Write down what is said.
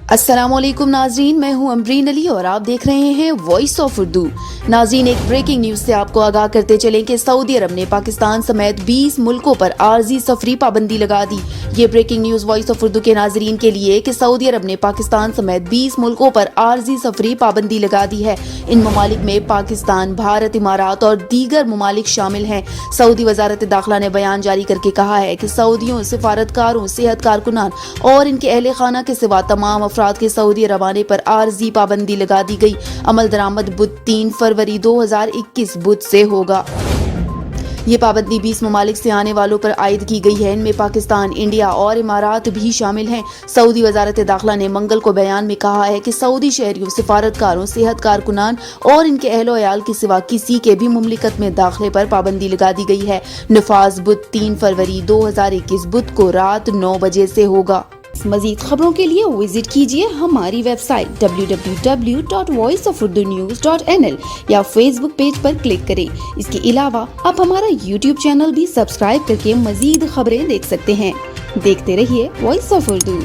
अस्सलाम वालेकुम नाजरीन, मैं हूं अमरीन अली और आप देख रहे हैं वॉइस ऑफ उर्दू। नाजरीन, एक ब्रेकिंग न्यूज से आपको आगाह करते चलें कि सऊदी अरब ने पाकिस्तान समेत 20 मुल्कों पर आर्जी सफरी पाबंदी लगा दी। ये breaking news voice of Urdu के नाजरीन के लिए कि सऊदी अरब ने पाकिस्तान समेत 20 मुल्कों पर आर्जी सफरी पाबंदी लगा दी है। इन ममालिक में पाकिस्तान, भारत, इमारात और दीगर ममालिक शामिल हैं। सऊदी वजारत दाखिला ने बयान जारी करके कहा है कि सऊदियों, सिफारतकारों, सेहत कारकुनान और इनके अहले खाना के सिवा तमाम अफराद के सऊदी अरब आने पर आर्जी पाबंदी लगा दी गई। अमल दरामद बुध 3 फरवरी 2021 बुध से होगा। ये पाबंदी 20 ममालिक से आने वालों पर आयद की गई है। इनमें पाकिस्तान, इंडिया और इमारात भी शामिल हैं। सऊदी वजारत दाखिला ने मंगल को बयान में कहा है कि सऊदी शहरियों, सिफारतकारों, सेहत कारकुनान और इनके अहलो अयाल के सिवा किसी के भी मुमलिकत में दाखिले पर पाबंदी लगा दी गई है। नफाज बुध 3 फरवरी 2021 बुध को रात 9 बजे से होगा। मजीद खबरों के लिए विजिट कीजिए हमारी वेबसाइट www.voiceofurdunews.nl या फेसबुक पेज पर क्लिक करें। इसके अलावा आप हमारा यूट्यूब चैनल भी सब्सक्राइब करके मजीद खबरें देख सकते हैं। देखते रहिए वॉइस ऑफ उर्दू।